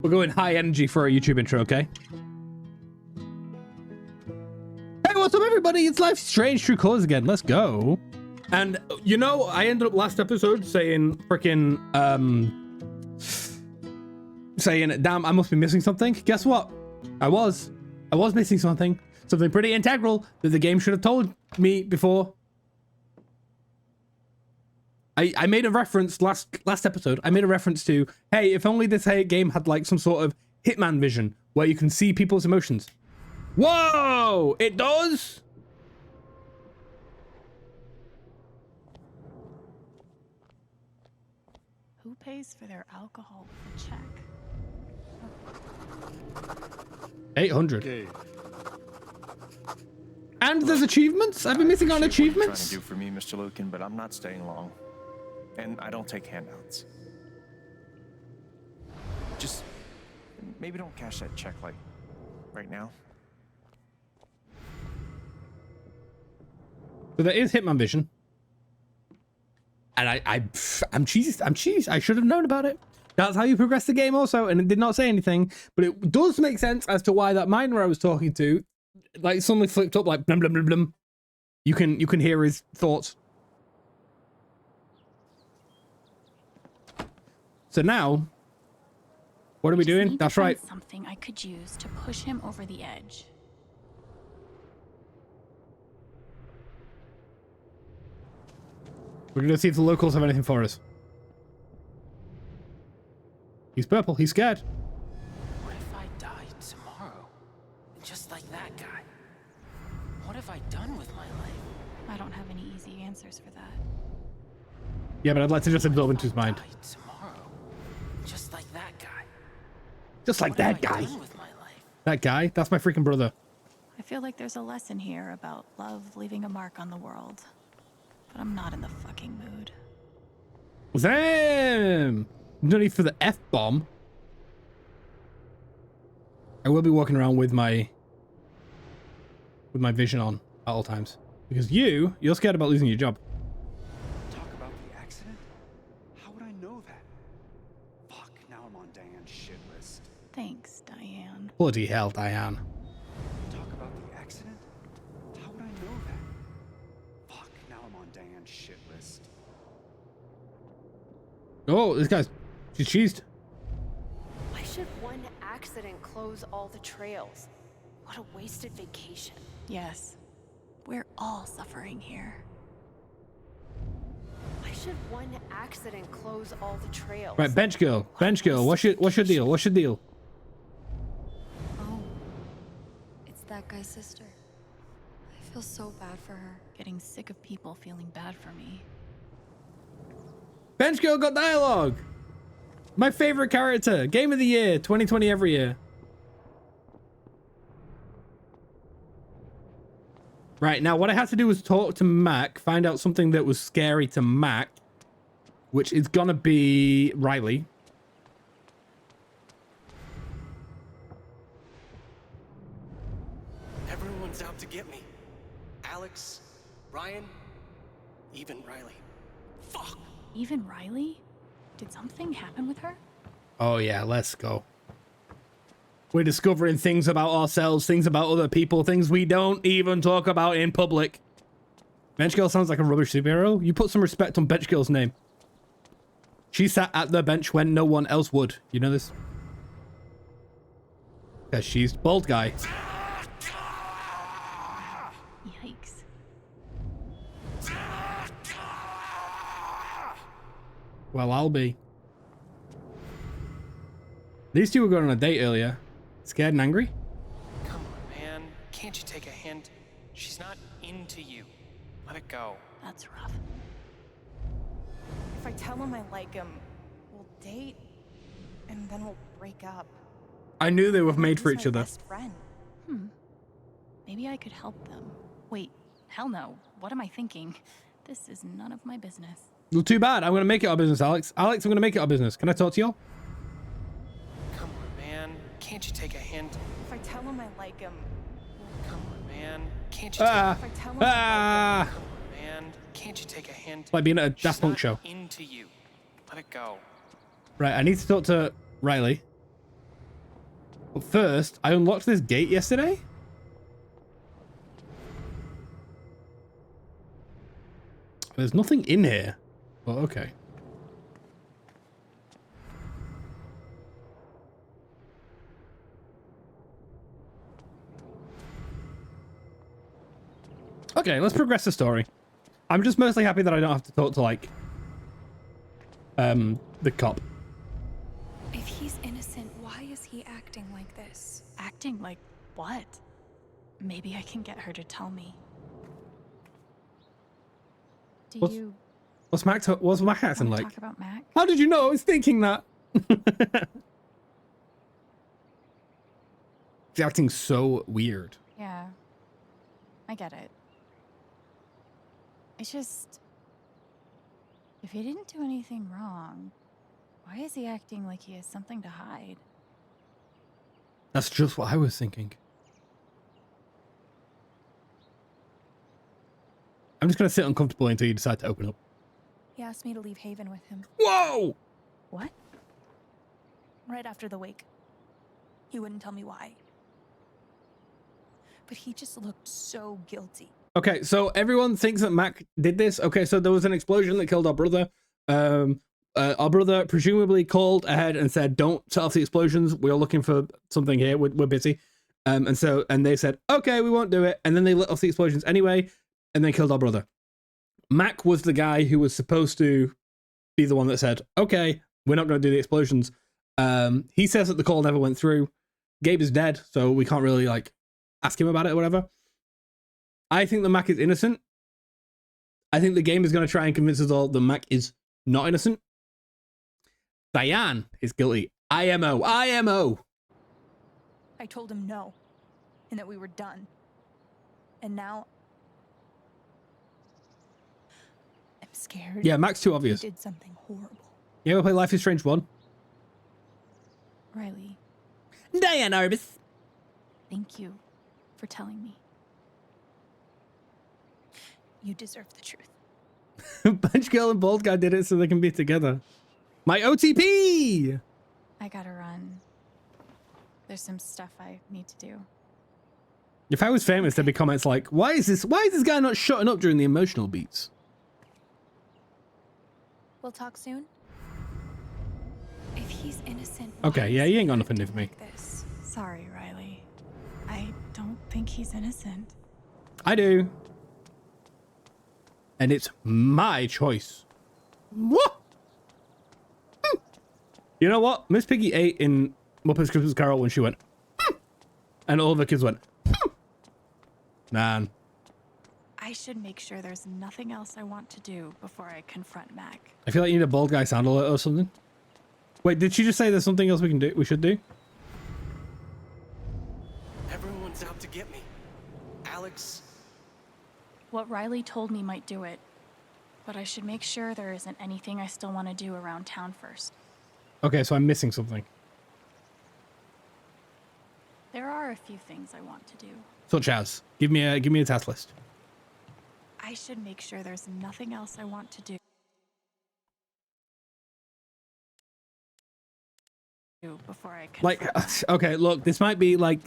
We're going high energy for our YouTube intro, okay? Hey, what's up, everybody? It's Life Strange True Colors again. Let's go. And, you know, I ended up last episode saying freaking, saying, damn, I must be missing something. Guess what? I was missing something. Something pretty integral that the game should have told me before. I made a reference last episode. I made a reference to, hey, if only this game had like some sort of Hitman vision where you can see people's emotions. Whoa! It does? Who pays for their alcohol with a check? 800. Okay. And there's achievements? I've been missing on achievements? Trying to do for me, Mr. Lucan, but I'm not staying long. And I don't take handouts. Just maybe don't cash that check like right now. So there is Hitman vision. And I'm cheesed. I should have known about it. That's how you progress the game also, and it did not say anything, but it does make sense as to why that miner I was talking to like suddenly flipped up like blum blum blum blum. You can hear his thoughts. So now, what are we doing? That's right. Something I could use to push him over the edge. We're gonna see if the locals have anything for us. He's purple. He's scared. What if I died tomorrow? Just like that guy? What have I done with my life? I don't have any easy answers for that. Yeah, but I'd like to just absorb into his mind. Died tomorrow? Just like that guy? Just like What that have I guy. done with my life? That guy? That's my freaking brother. I feel like there's a lesson here about love leaving a mark on the world. But I'm not in the fucking mood. Damn! No need for the F-bomb. I will be walking around with my vision on at all times. Because you're scared about losing your job. Talk about the accident? How would I know that? Fuck, now I'm on Diane's shit list. Thanks, Diane. Bloody hell, Diane. Talk about the accident? How would I know that? Fuck, now I'm on Diane's shit list. Oh, this guy's... She's cheesed. Why should one accident close all the trails? What a wasted vacation. Yes. We're all suffering here. Why should one accident close all the trails? Right, bench girl. Bench girl. What's your deal? What's your deal? Oh, it's that guy's sister. I feel so bad for her. Getting sick of people feeling bad for me. Bench girl got dialogue. My favorite character. Game of the year. 2020 every year. Right, now what I had to do was talk to Mac, find out something that was scary to Mac, which is gonna be Riley. Everyone's out to get me. Alex, Ryan, even Riley. Fuck! Even Riley? Did something happen with her? Oh yeah, let's go. We're discovering things about ourselves, things about other people, things we don't even talk about in public. Bench Girl sounds like a rubbish superhero. You put some respect on Bench Girl's name. She sat at the bench when no one else would. You know this? Because she's bald guy. Yikes. Well, I'll be. These two were going on a date earlier. Scared and angry? Come on, man. Can't you take a hint? She's not into you. Let it go. That's rough. If I tell him I like him, we'll date, and then we'll break up. I knew they were made for He's each my other. best friend. Maybe I could help them. Wait, hell no. What am I thinking? This is none of my business. Well, too bad. I'm going to make it our business, Alex. Alex, I'm going to make it our business. Can I talk to you? Come on, man. Can't you take a hint? If I tell him I like him, Come on, man. Can't you take Ah! if I tell him I like Ah! Come on, man. Can't you take a hint? Like being at a She's Daft Punk not show. into you. Let it go. Right, I need to talk to Riley. But first, I unlocked this gate yesterday. There's nothing in here. Well, okay. Okay, let's progress the story. I'm just mostly happy that I don't have to talk to, like, the cop. If he's innocent, why is he acting like this? Acting like what? Maybe I can get her to tell me. Do What's- you What's Mac acting want to like? talk about Mac? How did you know I was thinking that? He's acting so weird. Yeah, I get it. It's just, if he didn't do anything wrong, why is he acting like he has something to hide? That's just what I was thinking. I'm just gonna sit uncomfortably until you decide to open up. He asked me to leave Haven with him. Whoa! What? Right after the wake. He wouldn't tell me why. But he just looked so guilty. Okay, so everyone thinks that Mac did this. Okay, so there was an explosion that killed our brother. Our brother presumably called ahead and said, "Don't set off the explosions. We're looking for something here. We're busy." And they said, "Okay, we won't do it." And then they lit off the explosions anyway, and they killed our brother. Mac was the guy who was supposed to be the one that said, "Okay, we're not going to do the explosions." He says that the call never went through. Gabe is dead, so we can't really like ask him about it or whatever. I think that Mac is innocent. I think the game is going to try and convince us all that Mac is not innocent. Diane is guilty. IMO. I told him no, and that we were done. And now I'm scared. Yeah, Mac's too He obvious. did something horrible. You ever play Life is Strange 1? Riley, Diane Arbus. thank you for telling me. You deserve the truth. Punch Girl and Bald Guy did it so they can be together. My OTP! I gotta run. There's some stuff I need to do. If I was famous, there'd be comments like, why is this guy not shutting up during the emotional beats? We'll talk soon. If he's innocent, Okay, why yeah, is he ain't got nothing to do acting for me. like this? Sorry, Riley. I don't think he's innocent. I do. And it's my choice. What? You know what? Miss Piggy ate in Muppets Christmas Carol when she went, and all the kids went, man. I should make sure there's nothing else I want to do before I confront Mac. I feel like you need a bald guy sound alert or something. Wait, did she just say there's something else we should do? Everyone's out to get me. Alex. What Riley told me might do it, but I should make sure there isn't anything I still want to do around town first. Okay, so I'm missing something. There are a few things I want to do. Such as, give me a task list. I should make sure there's nothing else I want to do before I Like, confront okay, look, this might be like,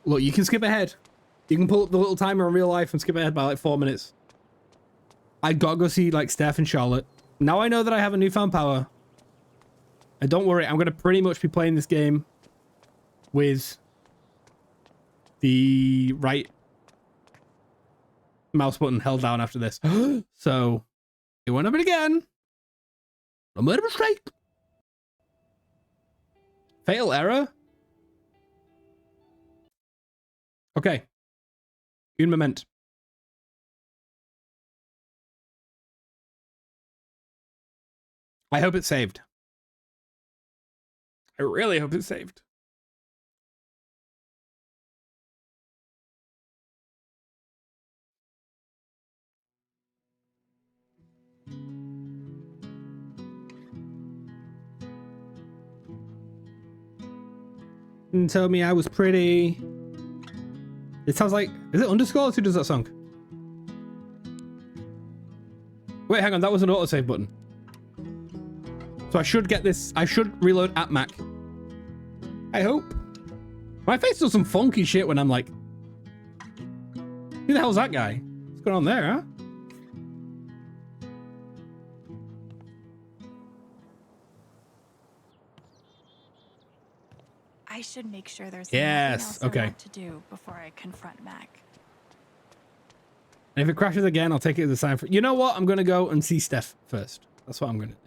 look, you can skip ahead. You can pull up the little timer in real life and skip ahead by like 4 minutes. I gotta go see like Steph and Charlotte. Now I know that I have a newfound power. And don't worry, I'm gonna pretty much be playing this game with the right mouse button held down after this. So it won't happen again. I made a mistake. Fatal error? Okay. Un moment. I hope it's saved. I really hope it's saved. And told me I was pretty. It sounds like, is it Underscores who does that song? Wait, hang on, that was an autosave button. So I should get this, I should reload at Mac. I hope. My face does some funky shit when I'm like, who the hell's that guy? What's going on there, huh? I should make sure there's Yes, nothing else okay. I want to do before I confront Mac. And if it crashes again, I'll take it as a sign for... You know what? I'm going to go and see Steph first. That's what I'm going to do.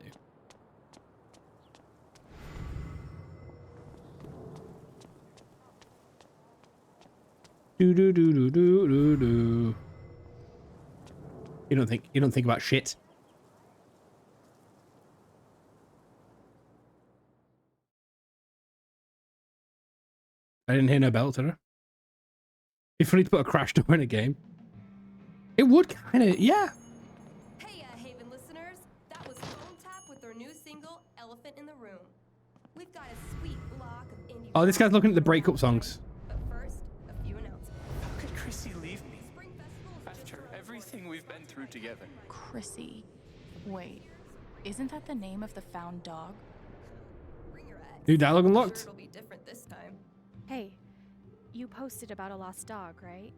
Do do do do do do do. You don't think about shit. I didn't hear no bell, did I? Be funny to put a crash door in a game. It would kind of, yeah. Hey, Haven listeners. That was Phone Tap with their new single, Elephant in the Room. We've got a sweet block of indie. Oh, this guy's looking at the breakup songs. But first, a few announcements. How could Chrissy leave me Spring Festival is just after around the everything corner. we've been through together? Chrissy. Wait, isn't that the name of the found dog? Bring your ex. New dialogue unlocked. Sure it'll be different this time. Hey, you posted about a lost dog, right?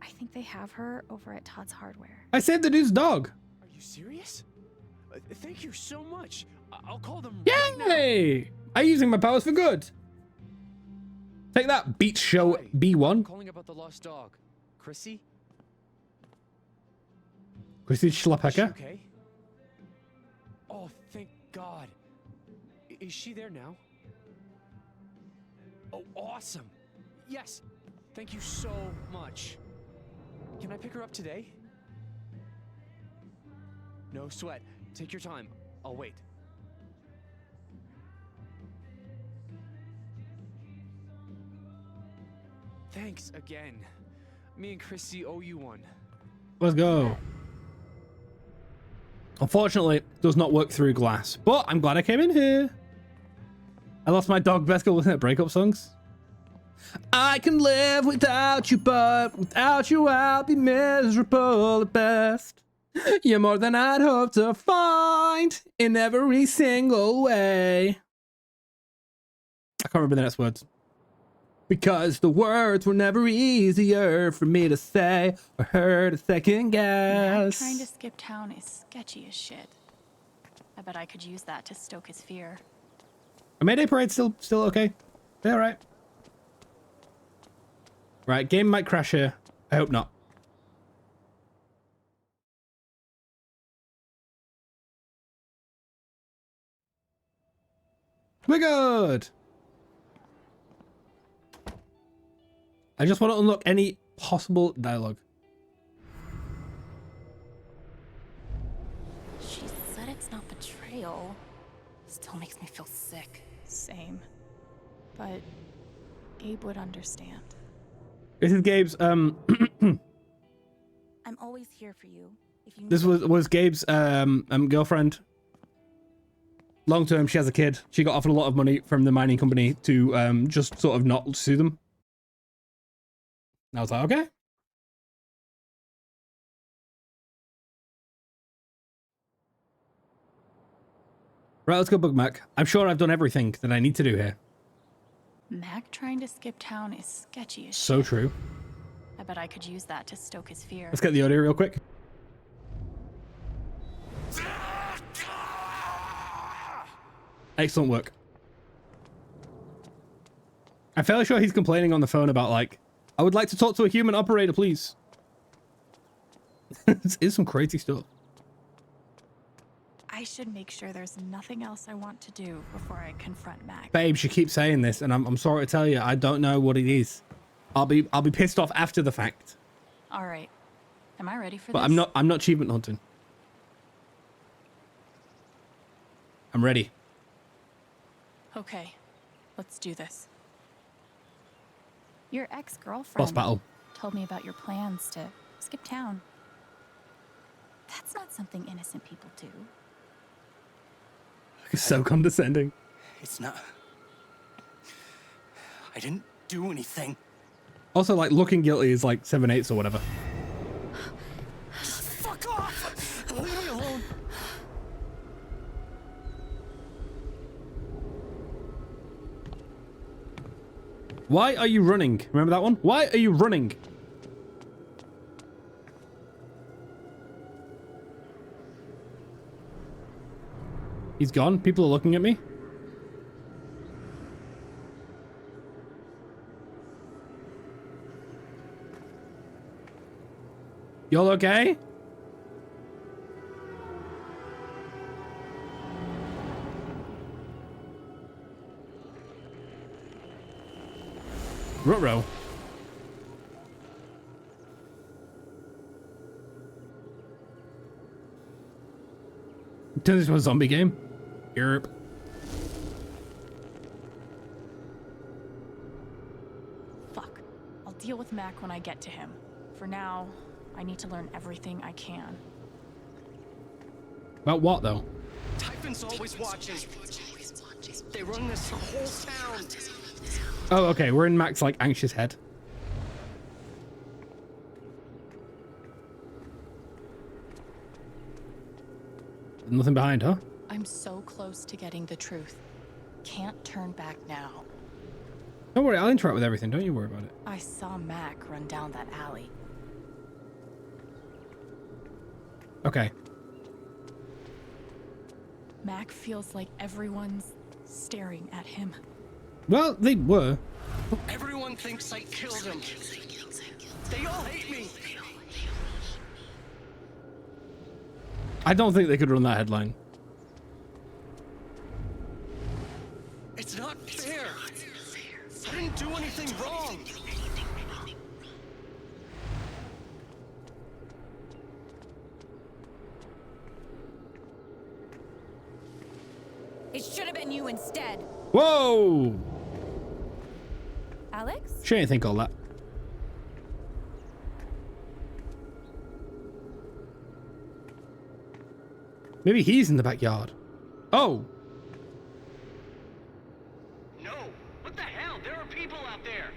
I think they have her over at Todd's Hardware. I saved the dude's dog. Are you serious? Thank you so much. I'll call them right now. Yay! I'm using my powers for good. Take that, Beach Show Hi. B1. Calling about the lost dog. Chrissy? Chrissy Is she Schlappecker. okay? Oh, thank God. Is she there now? Oh, awesome. Yes. Thank you so much. Can I pick her up today? No sweat. Take your time. I'll wait. Thanks again. Me and Chrissy owe you one. Let's go. Unfortunately, it does not work through glass, but I'm glad I came in here. I lost my dog Vesco looking at breakup songs. I can live without you, but without you I'll be miserable at best. You're more than I'd hope to find in every single way. I can't remember the next words. Because the words were never easier for me to say or her to second Mac guess. trying to skip town is sketchy as shit. I bet I could use that to stoke his fear. A Mayday Parade still okay? They alright. Right, game might crash here. I hope not. We're good! I just want to unlock any possible dialogue. She said it's not betrayal. Still makes me feel sick. Same. But Gabe would understand. This is Gabe's, I'm always here for you. If you this was Gabe's, girlfriend. Long term, she has a kid. She got offered a lot of money from the mining company to, just sort of not sue them. And I was like, okay. Right, let's go Bug Mac. I'm sure I've done everything that I need to do here. Mac trying to skip town is sketchy as So shit. true. I bet I could use that to stoke his fear. Let's get the audio real quick. Excellent work. I'm fairly sure he's complaining on the phone about, like, I would like to talk to a human operator, please. It's some crazy stuff. I should make sure there's nothing else I want to do before I confront Mac. Babe, she keeps saying this, and I'm sorry to tell you, I don't know what it is. I'll be pissed off after the fact. All right. Am I ready for But this? I'm not achievement hunting. I'm ready. Okay. Let's do this. Your Boss ex-girlfriend battle. told me about your plans to skip town. That's not something innocent people do. He's so condescending. It's not. I didn't do anything. Also, like, looking guilty is like 7/8 or whatever. Fuck off! Leave me alone. Why are you running? Remember that one? Why are you running? He's gone. People are looking at me. Y'all okay? Ruh-roh. Turn this into a zombie game. Europe. Fuck. I'll deal with Mac when I get to him. For now, I need to learn everything I can. About what, though? Typhon's always watching. They run this whole town. Oh, okay. We're in Mac's, like, anxious head. Nothing behind, huh? I'm so close to getting the truth. Can't turn back now. Don't worry. I'll interact with everything. Don't you worry about it. I saw Mac run down that alley. Okay. Mac feels like everyone's staring at him. Well, they were. Everyone thinks I killed him. They all hate me. I don't think they could run that headline. It's not fair. I didn't do anything wrong. It should have been you instead. Whoa! Alex? She didn't think all that. Maybe he's in the backyard. Oh! No. What the hell? There are people out there.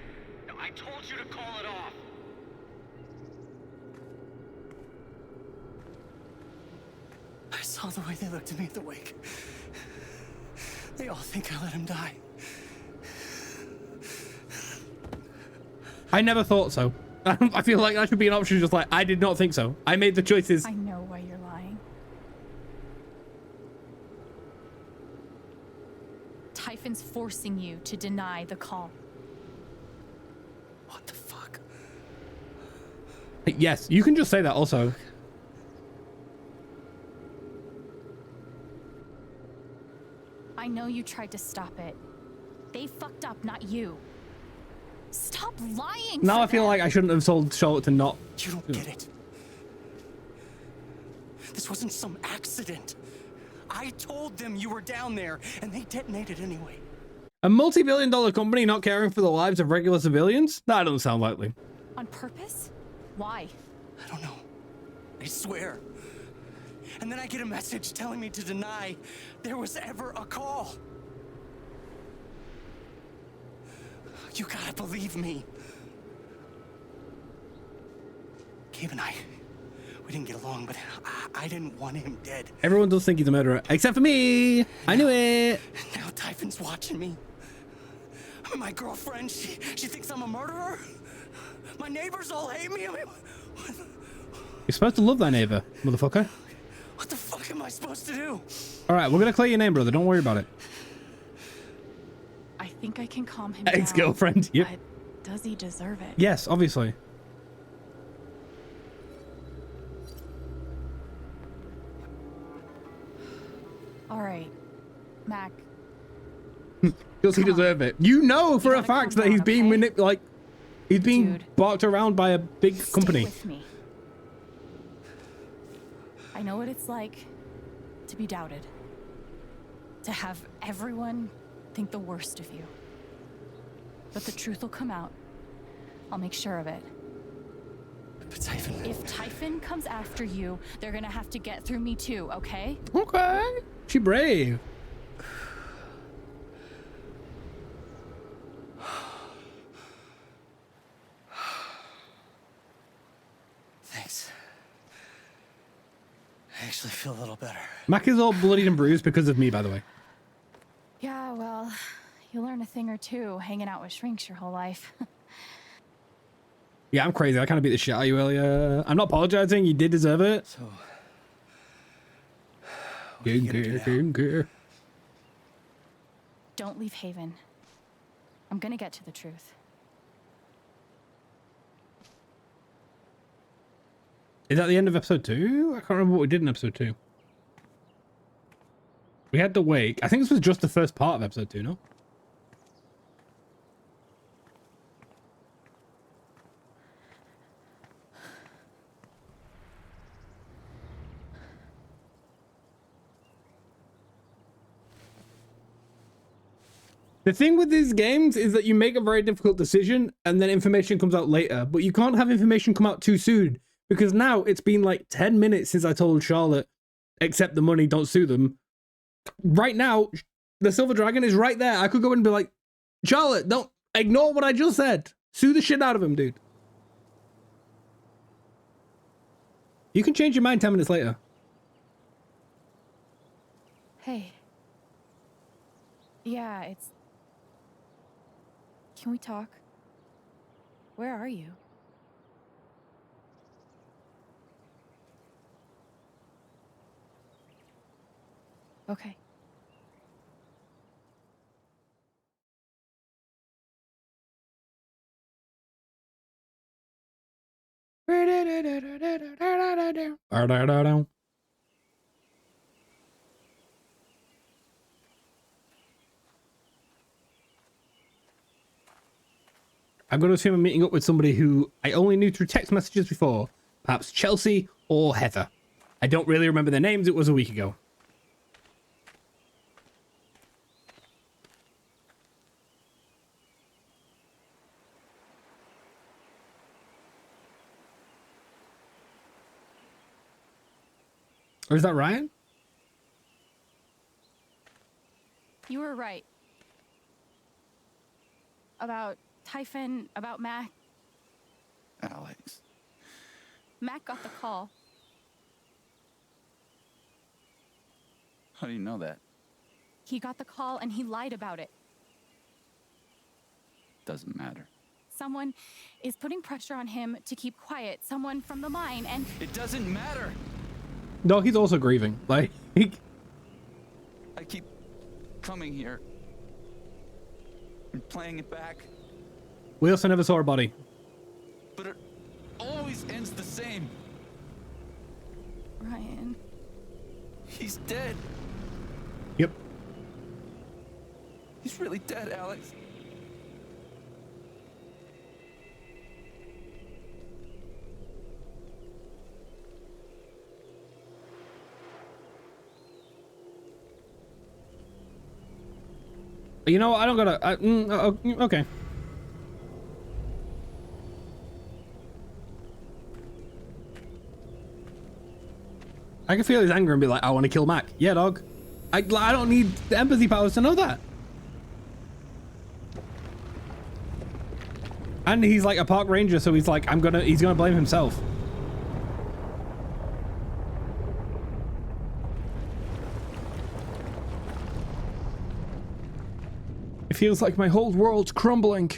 No, I told you to call it off. I saw the way they looked at me at the wake. They all think I let him die. I never thought so. I feel like that should be an option, just like, I did not think so. I made the choices. I know why you're lying. Typhon's forcing you to deny the call. What the fuck? Yes, you can just say that also. I know you tried to stop it. They fucked up, not you. Stop lying. Now for I feel them. like I shouldn't have told Charlotte to not. You don't get it. This wasn't some accident. I told them you were down there, and they detonated anyway. A multi-billion-dollar company not caring for the lives of regular civilians? That doesn't sound likely. On purpose? Why? I don't know. I swear. And then I get a message telling me to deny there was ever a call. You gotta believe me. Gabe and I, we didn't get along, but I didn't want him dead. Everyone does think he's a murderer, except for me. I knew it. Now Typhon's watching me. My girlfriend, she thinks I'm a murderer. My neighbors all hate me. I mean, You're supposed to love thy neighbor, motherfucker. what the fuck am I supposed to do? All right, we're gonna clear your name, brother. Don't worry about it. I think I can calm him Ex-girlfriend. down. Yep. But does he deserve it? Yes, obviously. All right, Mac. Does he deserve it? You know for a gotta fact calm that he's down, being okay? he's being Dude. barked around by a big Stay company. with me. I know what it's like to be doubted. To have everyone think the worst of you. But the truth will come out. I'll make sure of it. But Typhon... If Typhon comes after you, they're gonna have to get through me too, okay? Okay. She brave. Thanks. I actually feel a little better. Mac is all bloodied and bruised because of me, by the way. Yeah, well, you learn learn a thing or two hanging out with shrinks your whole life. Yeah, I'm crazy. I kind of beat the shit out of you earlier. I'm not apologizing. You did deserve it. So, what are you gonna do now? Don't leave Haven. I'm gonna get to the truth. Is that the end of episode 2? I can't remember what we did in episode 2. We had the wake. I think this was just the first part of episode 2, no? The thing with these games is that you make a very difficult decision and then information comes out later, but you can't have information come out too soon because now it's been like 10 minutes since I told Charlotte, accept the money, don't sue them. Right now, the Silver Dragon is right there. I could go in and be like, Charlotte, don't ignore what I just said. Sue the shit out of him, dude. You can change your mind 10 minutes later. Hey. Yeah, it's... Can we talk? Where are you? Okay. I'm going to assume I'm meeting up with somebody who I only knew through text messages before. Perhaps Chelsea or Heather. I don't really remember their names. It was a week ago. Or is that Ryan? You were right. About Typhon, about Mac. Alex. Mac got the call. How do you know that? He got the call and he lied about it. Doesn't matter. Someone is putting pressure on him to keep quiet. Someone from the mine and... It doesn't matter! No, he's also grieving. Like, I keep coming here and playing it back. We also never saw her body. But it always ends the same. Ryan. He's dead. Yep. He's really dead, Alex. You know what? I don't gotta... okay. I can feel his anger and be like, I want to kill Mac. Yeah, dog. I don't need the empathy powers to know that. And he's like a park ranger, so he's like, he's gonna blame himself. It feels like my whole world's crumbling.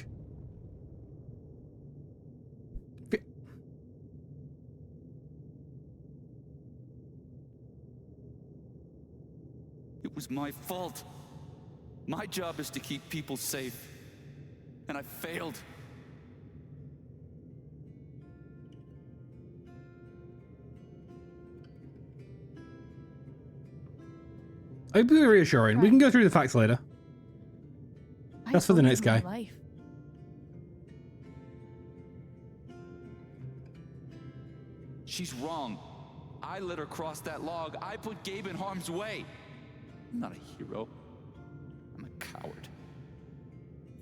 It was my fault. My job is to keep people safe. And I failed. I'd be reassuring. Right. We can go through the facts later. That's for the next guy. Life. She's wrong. I let her cross that log. I put Gabe in harm's way. I'm not a hero. I'm a coward.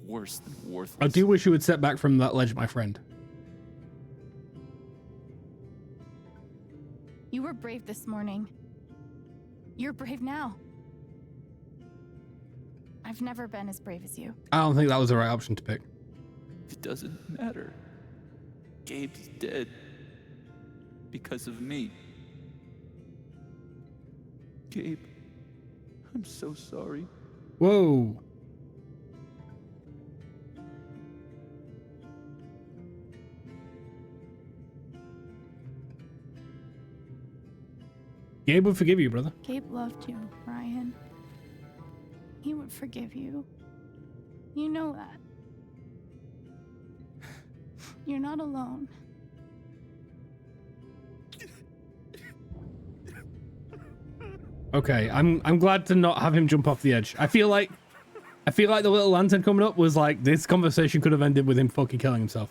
Worse than worthless. I do wish you would step back from that ledge, my friend. You were brave this morning. You're brave now. I've never been as brave as you. I don't think that was the right option to pick. It doesn't matter. Gabe's dead. Because of me. Gabe, I'm so sorry. Whoa. Gabe would forgive you, brother. Gabe loved you, Ryan. He would forgive you. You know that. You're not alone. Okay, I'm glad to not have him jump off the edge. I feel like the little lantern coming up was like, this conversation could have ended with him fucking killing himself.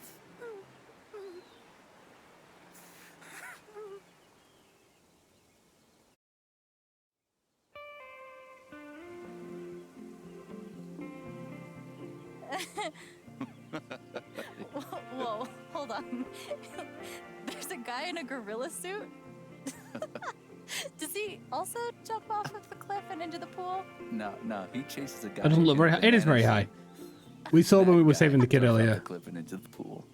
Whoa, hold on. There's a guy in a gorilla suit? Does he also jump off of the cliff and into the pool? No, he chases a guy. That doesn't look very high. It is very high. We saw when we were saving the kid earlier. The cliff and into the pool.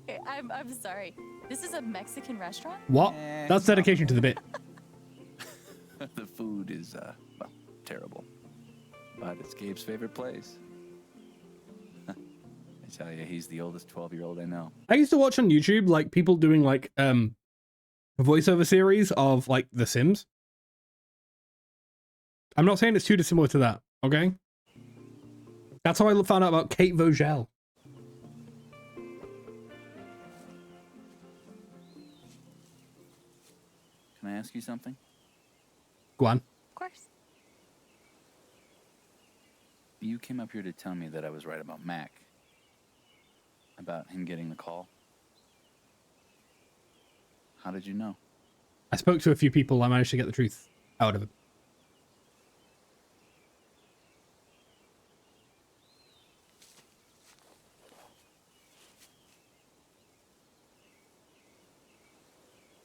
Okay, I'm sorry. This is a Mexican restaurant? What? That's dedication to the bit. The food is, well, terrible. But it's Gabe's favorite place. I tell you, he's the oldest 12-year-old I know. I used to watch on YouTube, like, people doing, like, voiceover series of, like, The Sims. I'm not saying it's too dissimilar to that, okay? That's how I found out about Kate Vogel. Can I ask you something? Go on. Of course. You came up here to tell me that I was right about Mac. About him getting the call. How did you know? I spoke to a few people. I managed to get the truth out of it.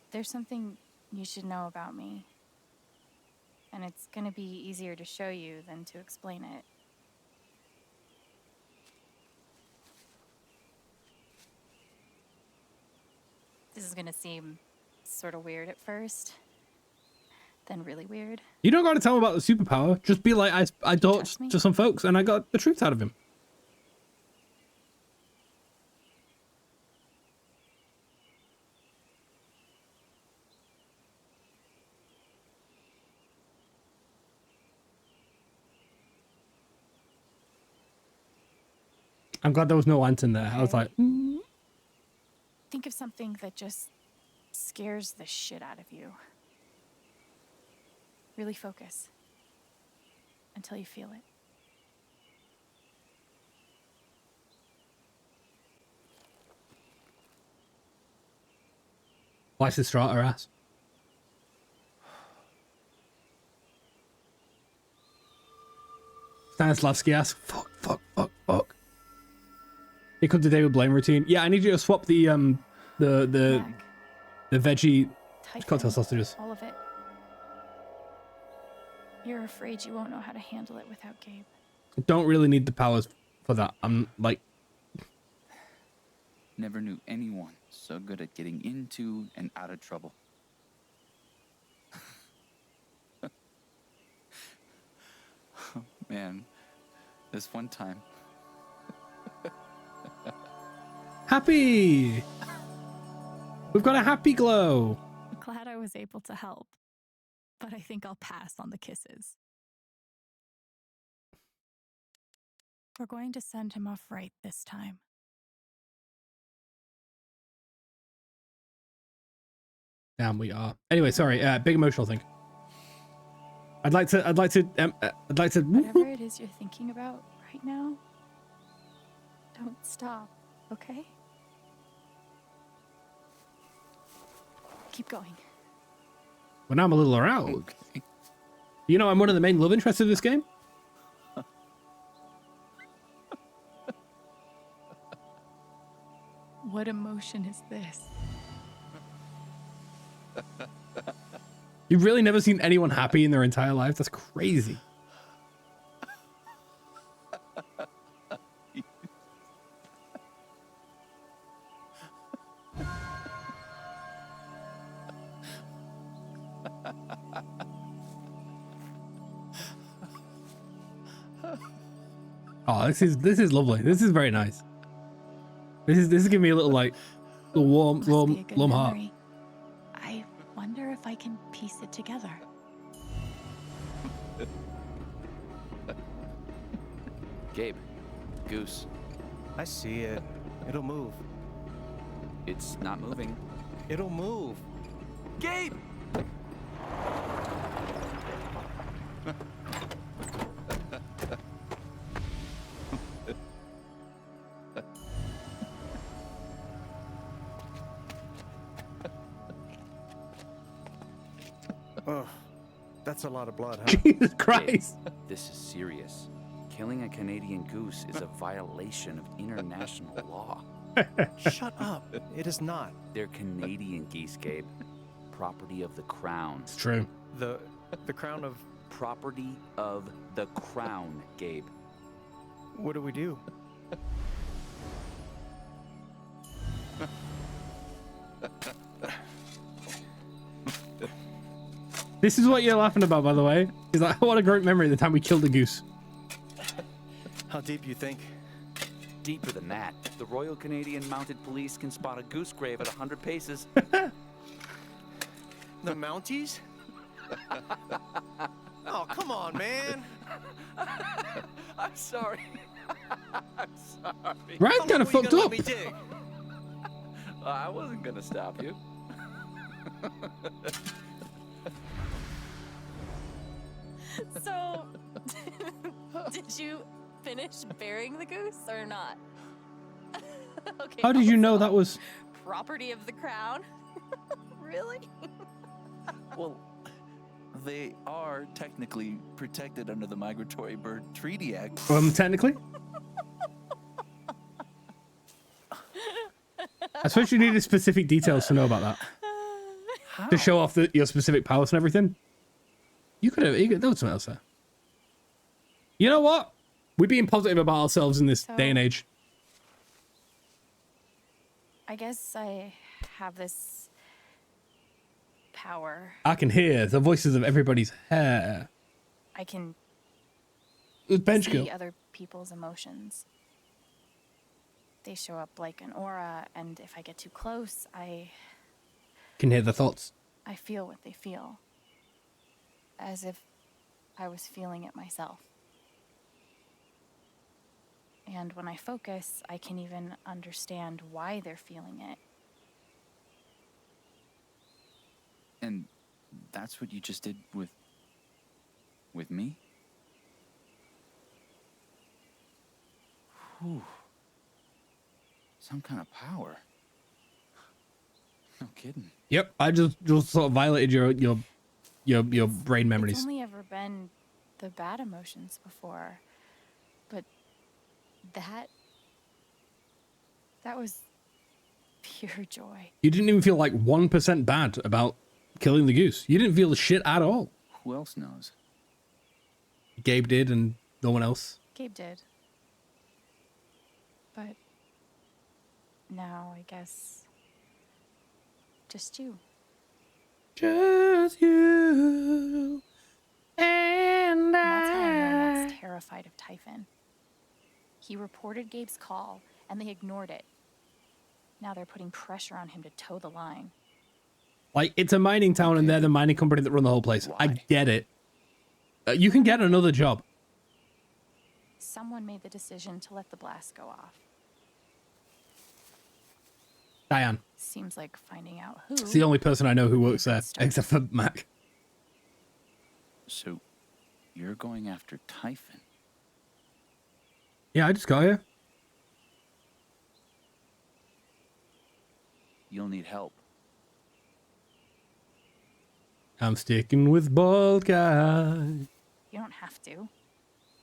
There's something you should know about me. And it's gonna be easier to show you than to explain it. This is gonna seem sort of weird at first, then really weird. You don't got to tell him about the superpower. Just be like, I talked to some folks and I got the truth out of him. I'm glad there was no lantern there. I was like, Think of something that just scares the shit out of you. Really focus until you feel it. Lysistrata her ass. Stanislavski ass. Fuck. Here comes the David Blaine routine. Yeah, I need you to swap the veggie cocktail sausages. All of it. You're afraid you won't know how to handle it without Gabe. I don't really need the powers for that. I'm like... Never knew anyone so good at getting into and out of trouble. Oh, man, this one time. Happy! We've got a happy glow. Glad I was able to help, but I think I'll pass on the kisses. We're going to send him off right this time. Damn, we are. Anyway, sorry. Big emotional thing. I'd like to. Whatever it is you're thinking about right now, don't stop, okay? Keep going. Well, now I'm a little aroused. Okay. You know, I'm one of the main love interests of this game. What emotion is this? You've really never seen anyone happy in their entire life? That's crazy. Oh, this is lovely. This is very nice. This is giving me a little like a warm heart. I wonder if I can piece it together. Gabe, Goose. I see it. It'll move. It's not moving. It'll move. Gabe! Oh, that's a lot of blood, huh? Jesus Christ. This is serious. Killing a Canadian goose is a violation of international law. Shut up. It is not. They're Canadian geese, Gabe. Property of the crown. It's true. The crown of... Property of the crown, Gabe. What do we do? This is what you're laughing about, by the way. He's like, what a great memory the time we killed the goose. How deep you think? Deeper than that. The Royal Canadian Mounted Police can spot a goose grave at 100 paces. The Mounties? Oh, come on, man. I'm sorry. I'm sorry. Ryan's kind of fucked up. I wasn't gonna stop you. So, did you finish burying the goose or not? Okay. How did you know also, that was... property of the crown? Really? Well, they are technically protected under the Migratory Bird Treaty Act. Technically? I suppose you needed specific details to know about that. How? To show off your specific powers and everything. You could have... There was something else there. You know what? We're being positive about ourselves in this day and age. I guess I have this power. I can hear the voices of everybody's hair. I can It was Bench see Girl. other people's emotions. They show up like an aura, and if I get too close, I Can hear the thoughts. feel what they feel. As if I was feeling it myself. And when I focus, I can even understand why they're feeling it. And that's what you just did with me? Whew. Some kind of power. No kidding. Yep, I just sort of violated your brain memories. It's only ever been the bad emotions before. But that was pure joy. You didn't even feel like 1% bad about killing the goose. You didn't feel the shit at all. Who else knows? Gabe did, and no one else. Gabe did. But now I guess just you. Just you and That's how I know I. Matt's terrified of Typhon. He reported Gabe's call, and they ignored it. Now they're putting pressure on him to toe the line. Like, it's a mining town, and they're the mining company that run the whole place. Why? I get it. You can get another job. Someone made the decision to let the blast go off. Diane. Seems like finding out who. It's the only person I know who works there, Start. except for Mac. So, you're going after Typhon? Yeah, I just got here. You'll need help. I'm sticking with bald guy. You don't have to.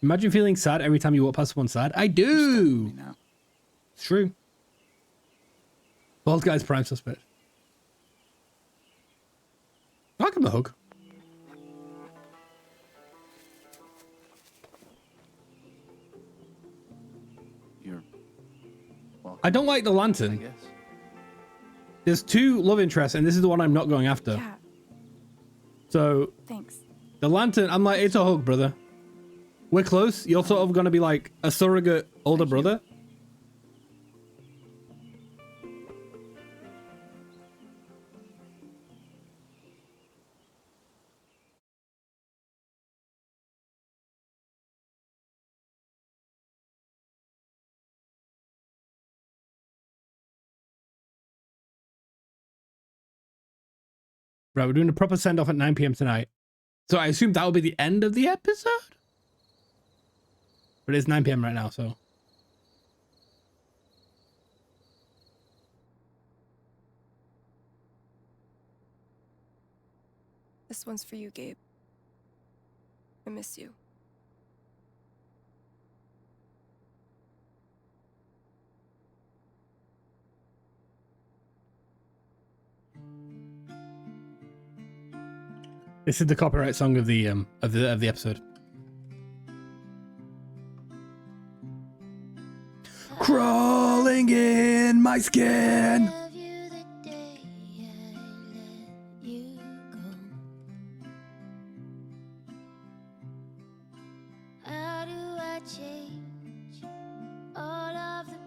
Imagine feeling sad every time you walk past someone's side. I You do. know. It's true. Bald guy's prime suspect. I'll give him a hug. You're welcome, I don't like the I lantern. guess. There's two love interests, and this is the one I'm not going after. Yeah, So thanks. the lantern, I'm like, it's a hug, brother. We're close. You're sort of gonna be like a surrogate older brother. Right, we're doing a proper send-off at 9 p.m. tonight. So I assume that will be the end of the episode? But it's 9 p.m. right now, so... This one's for you, Gabe. I miss you. This is the copyright song of the episode. Crawling in my skin.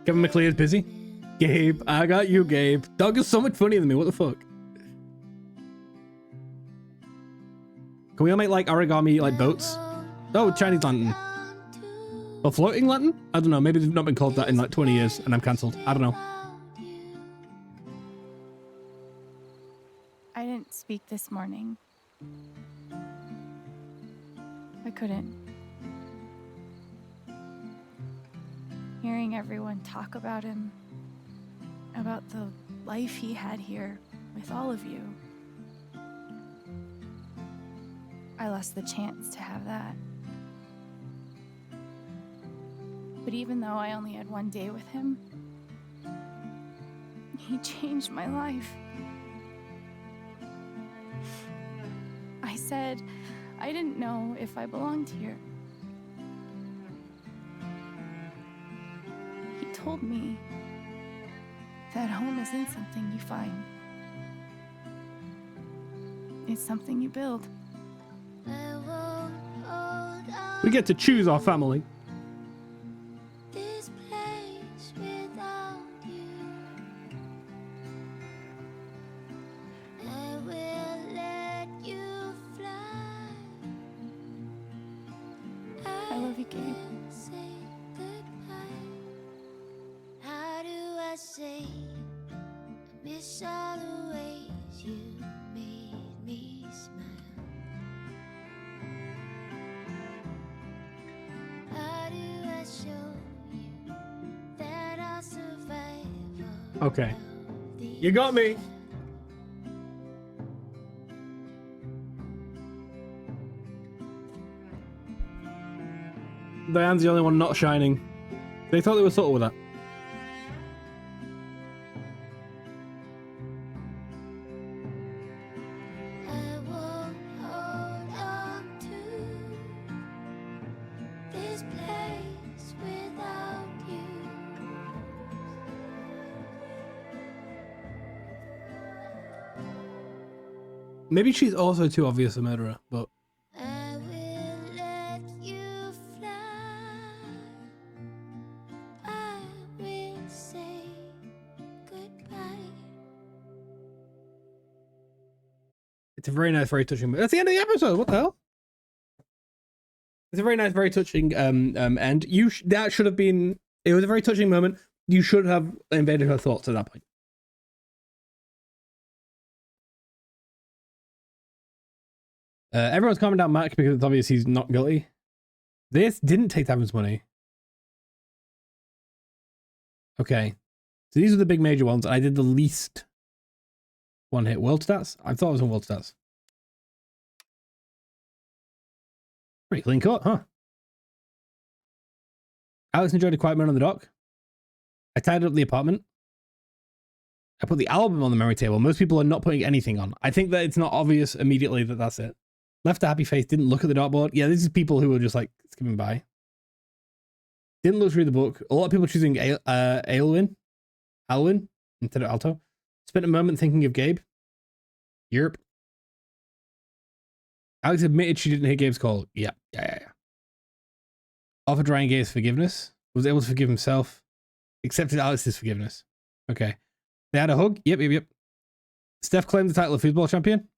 Kevin McLeod is busy. Gabe, I got you, Gabe. Doug is so much funnier than me. What the fuck? Can we all make like origami like boats? Oh, Chinese lantern. Or floating lantern? I don't know. Maybe they've not been called that in like 20 years and I'm cancelled. I don't know. I didn't speak this morning. I couldn't. Hearing everyone talk about him, about the life he had here with all of you, I lost the chance to have that. But even though I only had one day with him, he changed my life. I said I didn't know if I belonged here. He told me that home isn't something you find. It's something you build. We get to choose our family. This place without you. I will let you fly. I love you, Gabe. Say goodbye. How do I say I miss all the ways you made me smile? How do I show you that I'll survive all Okay. You got me. Diane's the only one not shining. They thought they were subtle with that. I won't hold on to this place without you. Maybe she's also too obvious a murderer, but I will let you fly. I will say goodbye. it's a very nice, very touching. That's the end of the episode. What the hell? It's a very nice, very touching end. That should have been. It was a very touching moment. You should have invaded her thoughts at that point. Everyone's calming down Mac because it's obvious he's not guilty. This didn't take Tavin's money. Okay. So these are the big major ones. I did the least one hit. World stats? I thought it was on world stats. Pretty clean cut, huh? Alex enjoyed A Quiet Man on the Dock. I tidied up the apartment. I put the album on the memory table. Most people are not putting anything on. I think that it's not obvious immediately that that's it. Left a happy face, didn't look at the dartboard. Yeah, this is people who are just like skipping by. Didn't look through the book. A lot of people choosing Alwyn instead of Alto. Spent a moment thinking of Gabe. Europe. Alex admitted she didn't hear Gabe's call. Yeah. Offered Ryan Gabe's forgiveness. Was able to forgive himself. Accepted Alex's forgiveness. Okay. They had a hug. Yep. Steph claimed the title of football champion.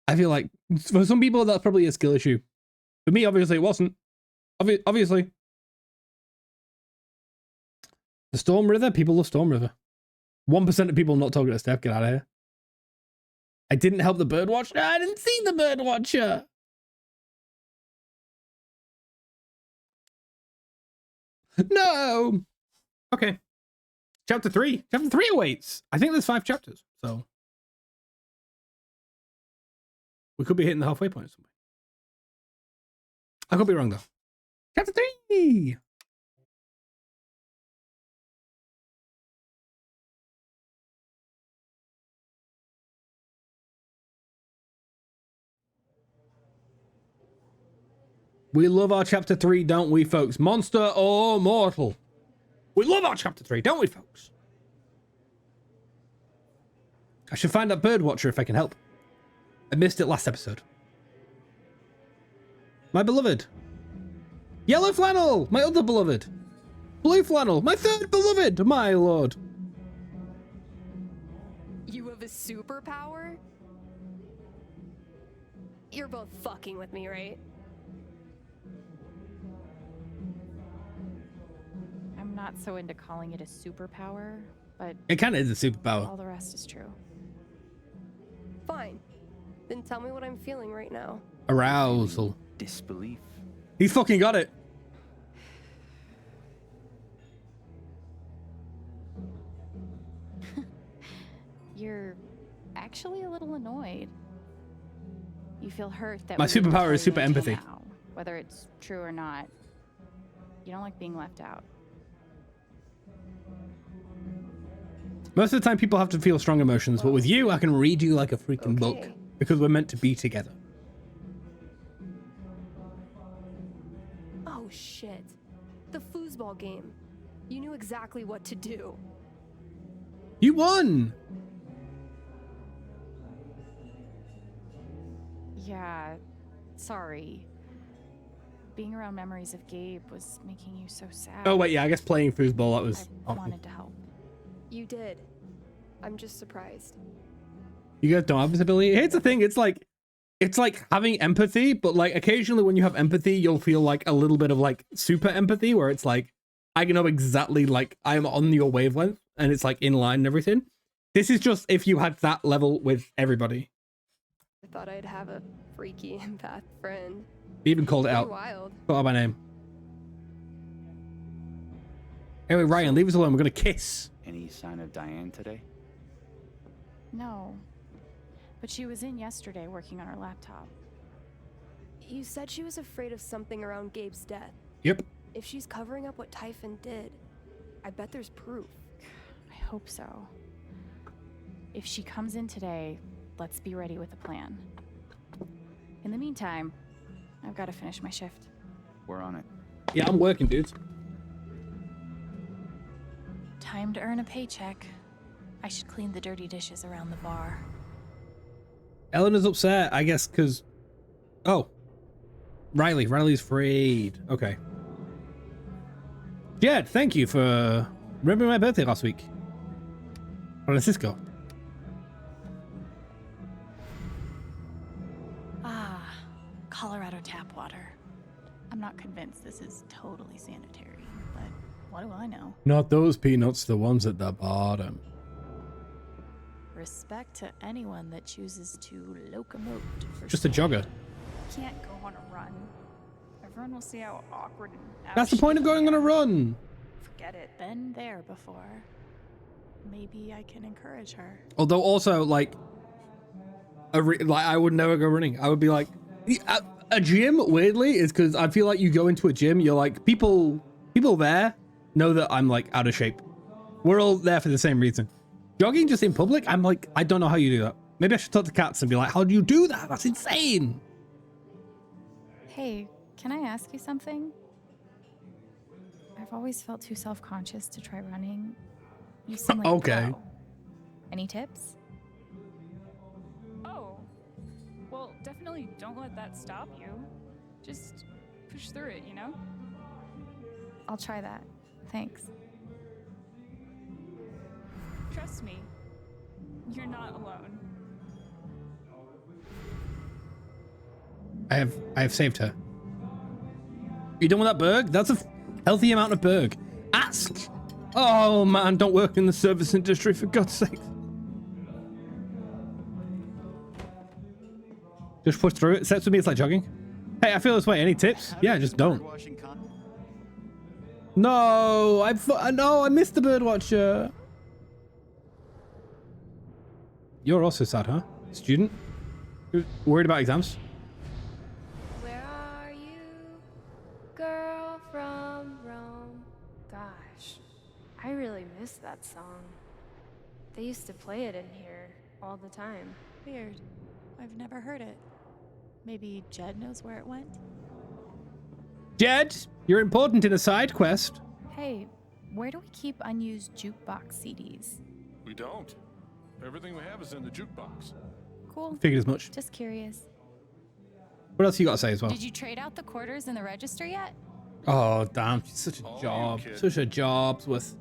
I feel like for some people that's probably a skill issue. For me, obviously, it wasn't. Obviously. The Storm River? People love Storm River. 1% of people not talking to Steph. Get out of here. I didn't help the bird watcher. I didn't see the bird watcher. No. Okay. Chapter 3. Chapter 3 awaits. I think there's 5 chapters, so we could be hitting the halfway point. I could be wrong though. Chapter 3. We love our chapter 3, don't we, folks? Monster or mortal? We love our chapter 3, don't we, folks? I should find that bird watcher if I can help. I missed it last episode. My beloved. Yellow flannel, my other beloved. Blue flannel, my third beloved, my lord. You have a superpower? You're both fucking with me, right? I'm not so into calling it a superpower, but It kind of is a superpower. all the rest is true. Fine. Then tell me what I'm feeling right now. Arousal. Disbelief. He fucking got it. You're actually a little annoyed. You feel hurt that My we didn't superpower tell is you super until empathy. now, whether it's true or not. You don't like being left out. Most of the time people have to feel strong emotions, but with you, I can read you like a freaking book Okay. because we're meant to be together. Oh shit. The foosball game. You knew exactly what to do. You won. Yeah, sorry. Being around memories of Gabe was making you so sad. Oh wait, yeah, I guess playing foosball, that was I awesome. wanted to help. You did. I'm just surprised. You guys don't have this ability. Here's the thing, it's like having empathy, but like occasionally when you have empathy, you'll feel like a little bit of like super empathy where it's like, I know exactly, like I am on your wavelength and it's like in line and everything. This is just if you had that level with everybody. I thought I'd have a freaky empath friend. You even called it Pretty out. wild. Called out my name. Anyway, Ryan, leave us alone. We're gonna kiss. Any sign of Diane today? No. But she was in yesterday working on her laptop. You said she was afraid of something around Gabe's death. Yep. If she's covering up what Typhon did, I bet there's proof. I hope so. If she comes in today, let's be ready with a plan. In the meantime, I've got to finish my shift. We're on it. Yeah, I'm working, dudes. Time to earn a paycheck. I should clean the dirty dishes around the bar. Eleanor's upset, I guess, because... Oh. Riley's freed. Okay. Jed, thank you for remembering my birthday last week. Francisco. Ah, Colorado tap water. I'm not convinced this is totally sanitary, but what do I know? Not those peanuts, the ones at the bottom. Respect to anyone that chooses to locomote. For Just a jogger. Can't go on a run. Everyone will see how awkward and That's the point of going on a run. Forget it. Been there before. Maybe I can encourage her. Although also, like I would never go running. I would be like, a gym, weirdly, is because I feel like you go into a gym, you're like, people there know that I'm like out of shape. We're all there for the same reason. Jogging just in public, I'm like, I don't know how you do that. Maybe I should talk to Cats and be like, how do you do that? That's insane. Hey, can I ask you something? I've always felt too self-conscious to try running. You seem like Okay. a pro. Any tips? Oh, well, definitely don't let that stop you. Just push through it, you know? I'll try that. Thanks. Trust me, you're not alone. I have saved her. You done with that Berg? That's a healthy amount of Berg. Ask. Oh man, don't work in the service industry for God's sake. Just push through it. Steps with me, it's like jogging. Hey, I feel this way. Any tips? Yeah, just don't. No, I missed the birdwatcher. You're also sad, huh? Student? You're worried about exams? Where are you, girl from Rome? Gosh, I really miss that song. They used to play it in here all the time. Weird. I've never heard it. Maybe Jed knows where it went? Jed, you're important in a side quest. Hey, where do we keep unused jukebox CDs? We don't. Everything we have is in the jukebox. Cool. Figured as much. Just curious. What else you got to say as well? Did you trade out the quarters in the register yet? Oh, damn. She's such a Oh, job. you kid. Such a job with...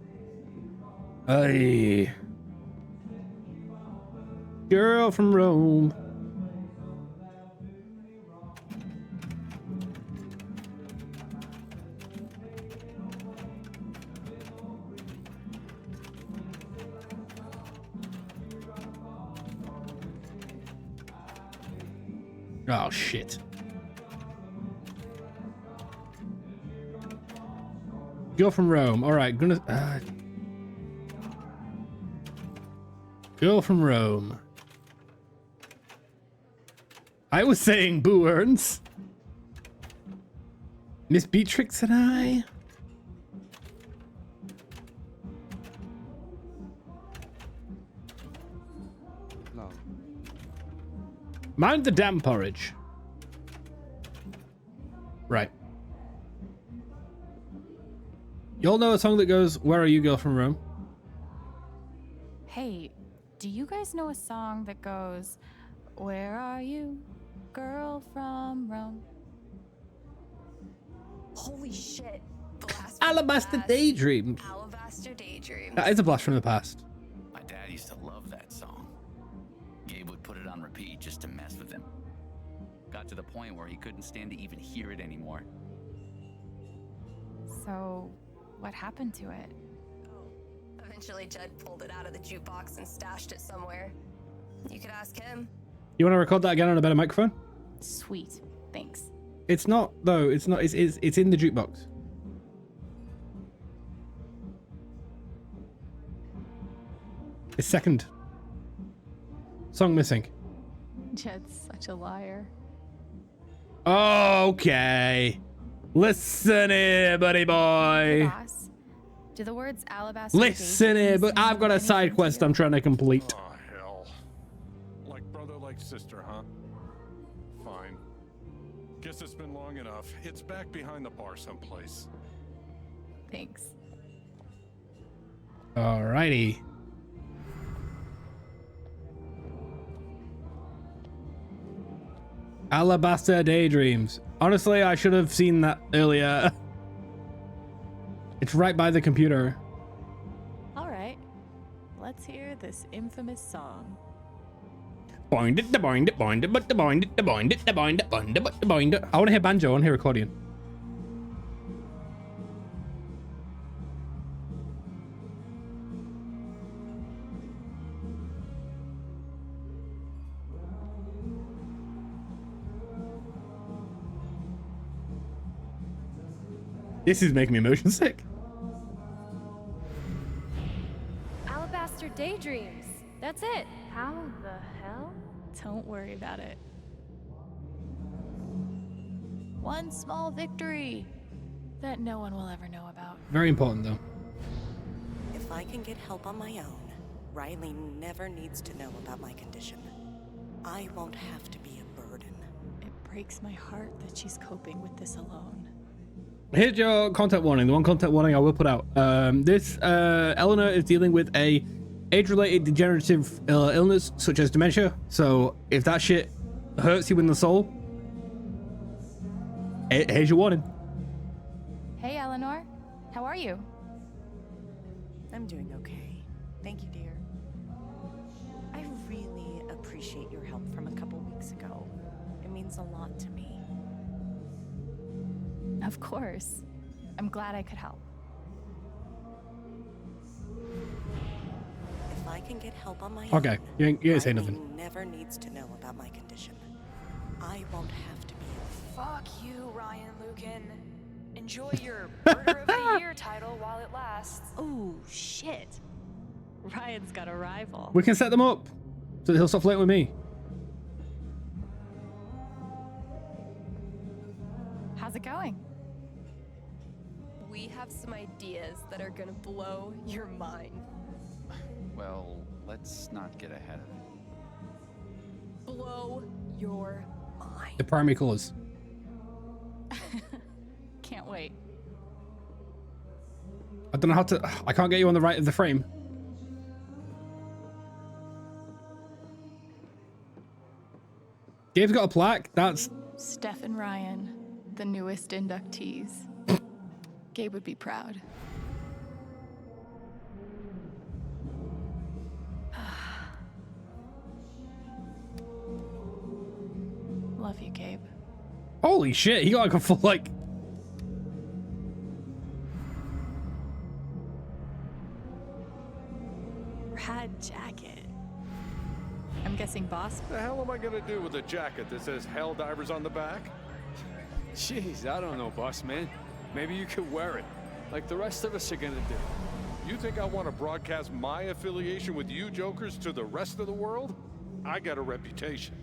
Ay. Girl from Rome. Oh, shit. Girl from Rome. All right, gonna... Girl from Rome. I was saying Boo Earns. Miss Beatrix and I. No. Mind the damn porridge. Right. Y'all know a song that goes, "Where are you, girl from Rome"? Hey, do you guys know a song that goes, "Where are you, girl from Rome"? Holy shit. Blast Alabaster Daydream. Alabaster Daydream. That is a blast from the past. My dad used to love that song. Gabe would put it on repeat just to mess with him. Got to the point where he couldn't stand to even hear it anymore. So, what happened to it? Eventually, Jed pulled it out of the jukebox and stashed it somewhere. You could ask him. You want to record that again on a better microphone? Sweet. Thanks. It's not though. It's not. It's in the jukebox. It's second. Song missing. Jed's such a liar. Okay. Listen here, buddy boy. Boss, do the words alabaster Listen here, daydreams but I've got a mean side anything to quest you? I'm trying to complete. Oh, hell. Like brother, like sister, huh? Fine. Guess it's been long enough. It's back behind the bar someplace. Thanks. Alrighty. Alabaster Daydreams. Honestly, I should have seen that earlier. It's right by the computer. All right. Let's hear this infamous song. Bind it, the bind it, bind it, but the bind it, the bind it, the bind it, bind it, but the bind it. I want to hear banjo, I want to hear accordion. This is making me motion sick. Alabaster Daydreams. That's it. How the hell? Don't worry about it. One small victory that no one will ever know about. Very important though. If I can get help on my own, Riley never needs to know about my condition. I won't have to be a burden. It breaks my heart that she's coping with this alone. Here's your content warning. The one content warning I will put out. Eleanor is dealing with a age-related degenerative illness such as dementia. So if that shit hurts you in the soul, here's your warning. Hey, Eleanor. How are you? I'm doing okay. Thank you, dear. I really appreciate your help from a couple weeks ago. It means a lot to me. Of course. I'm glad I could help. If I can get help on my Okay, own, you ain't say Riley nothing. never needs to know about my condition. I won't have to be. Fuck you, Ryan Lucan. Enjoy your Murder of the Year title while it lasts. Oh, shit. Ryan's got a rival. We can set them up so that he'll stop flirting with me. How's it going? We have some ideas that are gonna blow your mind. Well, let's not get ahead of it. Blow your mind. The primary colors. Can't wait. I don't know how to. I can't get you on the right of the frame. Gabe's got a plaque. That's Steph and Ryan, the newest inductees. Gabe would be proud. Love you, Gabe. holy shit. He got like a full like. Rad jacket. I'm guessing boss. The hell am I gonna do with a jacket that says Hell Divers on the back? Jeez, I don't know, boss man. Maybe you could wear it, like the rest of us are gonna do. You think I want to broadcast my affiliation with you jokers to the rest of the world? I got a reputation.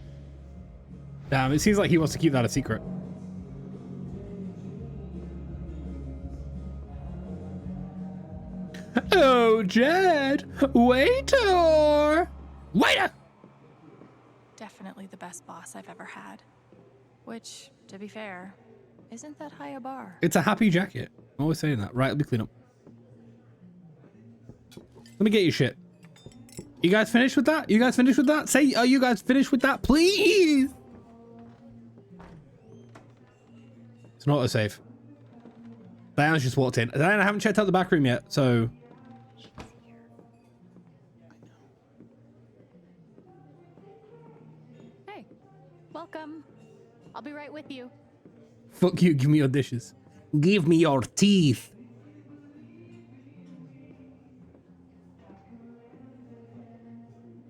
Damn, it seems like he wants to keep that a secret. Oh, Jed! Waiter! Waiter! Definitely the best boss I've ever had. Which, to be fair, isn't that high a bar. It's a happy jacket. I'm always saying that. Right, let me clean up. Let me get you shit. You guys finished with that? You guys finished with that? Say, are you guys finished with that, please? It's not a safe. Diana's just walked in. Diana, I haven't checked out the back room yet, so... Hey, welcome. I'll be right with you. Fuck you, give me your dishes. Give me your teeth.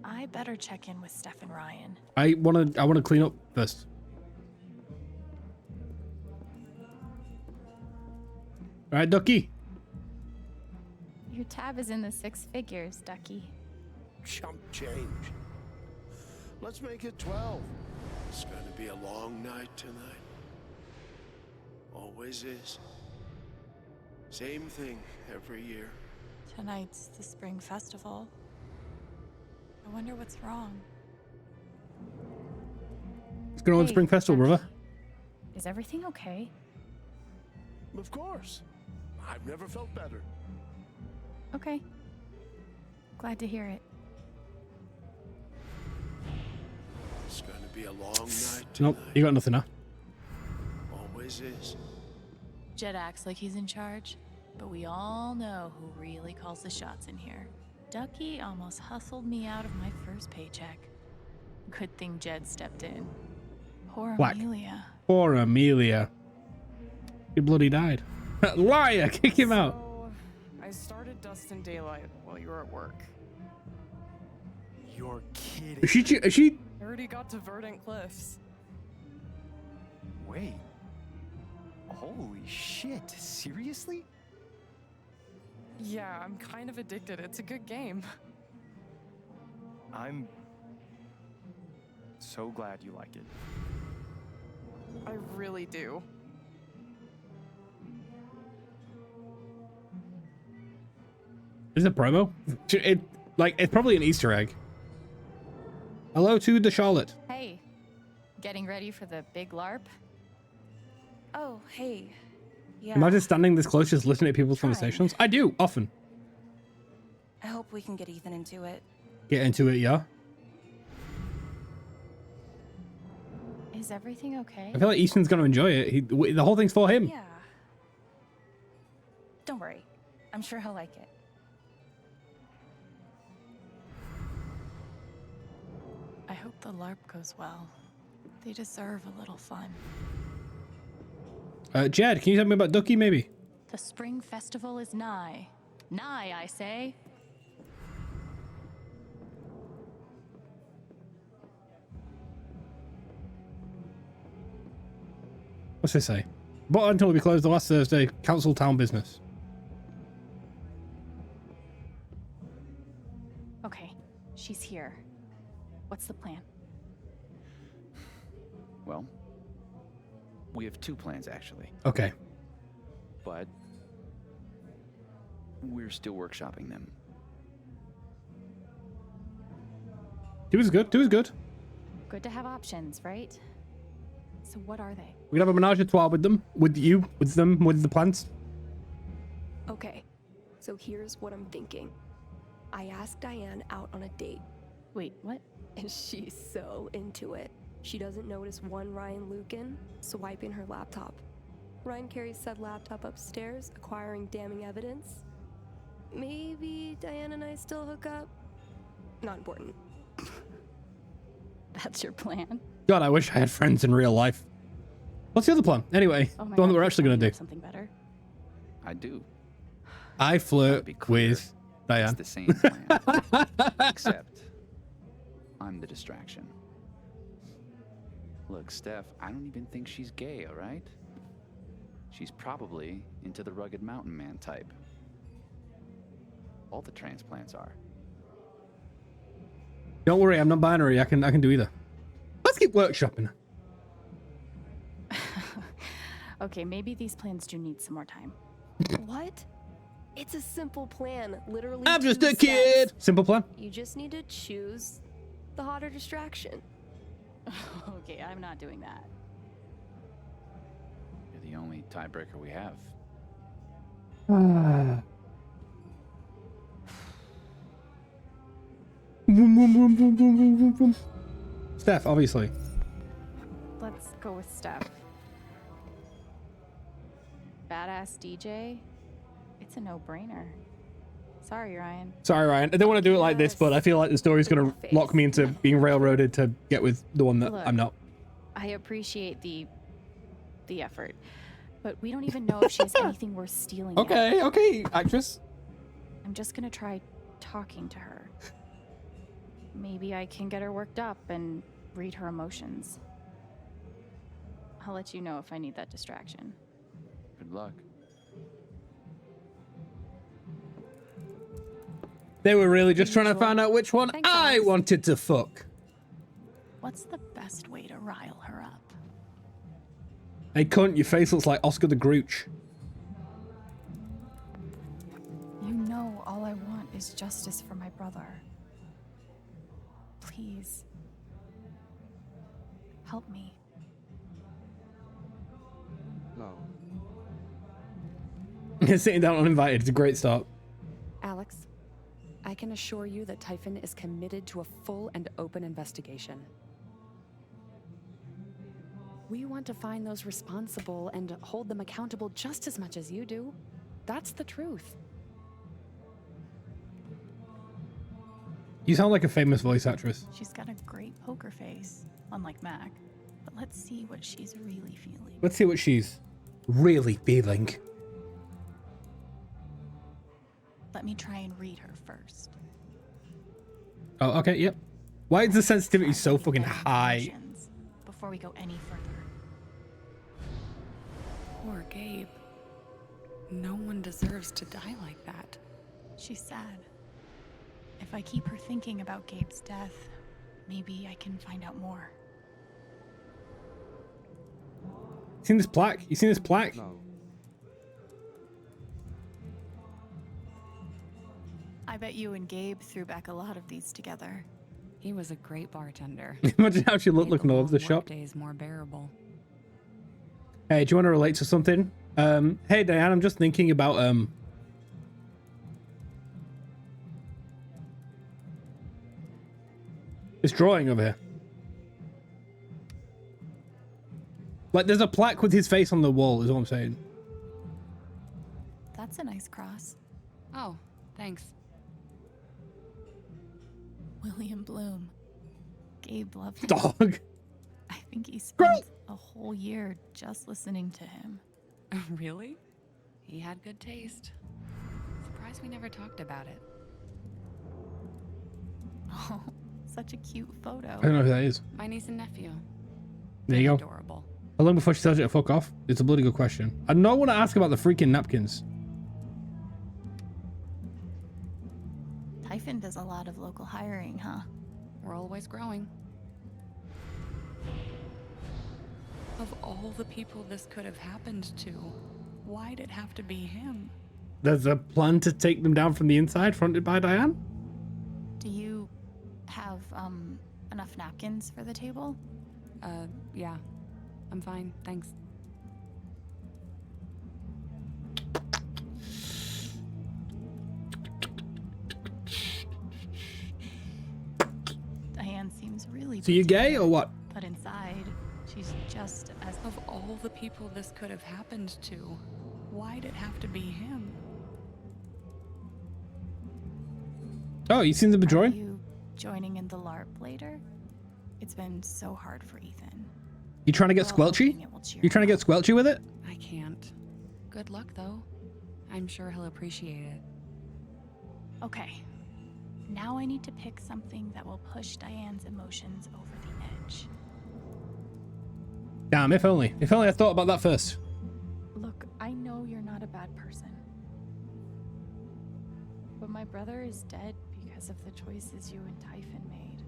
I better check in with Steph and Ryan. I wanna clean up first. All right, Ducky. Your tab is in the 6 figures, Ducky. Chump change. Let's make it 12. It's gonna be a long night tonight. Always is. Same thing every year. Tonight's the spring festival. I wonder what's wrong. What's going on with Spring Festival, brother? Is everything okay? Of course. I've never felt better. Okay. Glad to hear it. It's gonna be a long night tonight. Nope, you got nothing now. Always is. Jed acts like he's in charge, but we all know who really calls the shots in here. Ducky almost hustled me out of my first paycheck. Good thing Jed stepped in. Poor Whack. Amelia. Poor Amelia. He bloody died. Liar! Kick him out. I started Dust in Daylight while you were at work. You're kidding. Is she? I already got to Verdant Cliffs. Wait. Holy shit. Seriously? Yeah, I'm kind of addicted. It's a good game. I'm so glad you like it. I really do. Is it a promo? It's probably an Easter egg. Hello to the Charlotte. Hey, getting ready for the big LARP? Oh, hey. Yeah. Imagine standing this close just listening to people's conversations. I do, often. I hope we can get Ethan into it. Get into it, yeah? Is everything okay? I feel like Ethan's going to enjoy it. The whole thing's for him. Yeah. Don't worry. I'm sure he'll like it. I hope the LARP goes well. They deserve a little fun. Jed, can you tell me about Ducky, maybe? The spring festival is nigh. Nigh, I say. What's this say? But until we closed the last Thursday, council town business. Okay, she's here. What's the plan? Well, we have two plans actually, Okay. but we're still workshopping them. Two is good. Two is good. Good to have options, right? So what are they? We can have a menage a trois with them, with you, with them, with the plants. Okay, so here's what I'm thinking. I asked Diane out on a date. Wait, what? And she's so into it. She doesn't notice one Ryan Lucan swiping her laptop. Ryan carries said laptop upstairs, acquiring damning evidence. Maybe Diane and I still hook up? Not important. That's your plan? God, I wish I had friends in real life. What's the other plan? Anyway, Oh my the one that God, we're actually going to do. Something better. I do. I flirt with Diane. It's the same plan, except I'm the distraction. Look, Steph, I don't even think she's gay, all right? She's probably into the rugged mountain man type. All the transplants are. Don't worry, I'm not binary. I can do either. Let's keep workshopping. Okay, maybe these plans do need some more time. What? It's a simple plan. Literally. I'm just 2 a kid. steps. Simple plan. You just need to choose the hotter distraction. Okay, I'm not doing that. You're the only tiebreaker we have. Steph, obviously. Let's go with Steph. Badass DJ? It's a no-brainer. Sorry, Ryan. Sorry, Ryan. I don't want to do it like this, but I feel like the story's going to lock me into being railroaded to get with the one that Look, I'm not. I appreciate the effort, but we don't even know if she has anything worth stealing yet. Okay, okay, actress. I'm just gonna try talking to her. Maybe I can get her worked up and read her emotions. I'll let you know if I need that distraction. Good luck. They were really just trying to find out which one Thanks, I Alex. wanted to fuck. What's the best way to rile her up? Hey, cunt, your face looks like Oscar the Grouch. You know all I want is justice for my brother. Please. Help me. No. Sitting down uninvited is a great start. Alex, I can assure you that Typhon is committed to a full and open investigation. We want to find those responsible and hold them accountable just as much as you do. That's the truth. You sound like a famous voice actress. She's got a great poker face, unlike Mac. But let's see what she's really feeling. Let's see what she's really feeling. Let me try and read her first. Oh, okay, yep. Why is the sensitivity so fucking high? Before we go any further. Poor Gabe. No one deserves to die like that. She's sad. If I keep her thinking about Gabe's death, maybe I can find out more. Seen this plaque? You seen this plaque? No. I bet you and Gabe threw back a lot of these together. He was a great bartender. Imagine how she looked looking over the shop. Days more bearable. Hey, do you want to relate to something? Hey, Diane, I'm just thinking about, this drawing over here. Like, there's a plaque with his face on the wall, is all I'm saying. That's a nice cross. Oh, thanks. William Bloom. Gabe loved him. Dog. I think he spent a whole year just listening to him. Really? He had good taste. Surprised we never talked about it. Oh, such a cute photo. I don't know who that is. My niece and nephew. There you go. Adorable. How long before she tells you to fuck off? It's a bloody good question. I don't want to ask about the freaking napkins. Typhon does a lot of local hiring, huh? We're always growing. Of all the people this could have happened to, why'd it have to be him? There's a plan to take them down from the inside, fronted by Diane? Do you have, enough napkins for the table? Yeah. I'm fine, thanks. Diane seems really So you gay or what? But inside, she's just as... Of all the people this could have happened to, why'd it have to be him? Oh, you seen the Are drawing? you joining in the LARP later? It's been so hard for Ethan. You trying to get squelchy? You trying to get squelchy with it? I can't. Good luck, though. I'm sure he'll appreciate it. Okay. Now I need to pick something that will push Diane's emotions over the edge. Damn, if only. If only I thought about that first. Look, I know you're not a bad person. But my brother is dead because of the choices you and Typhon made.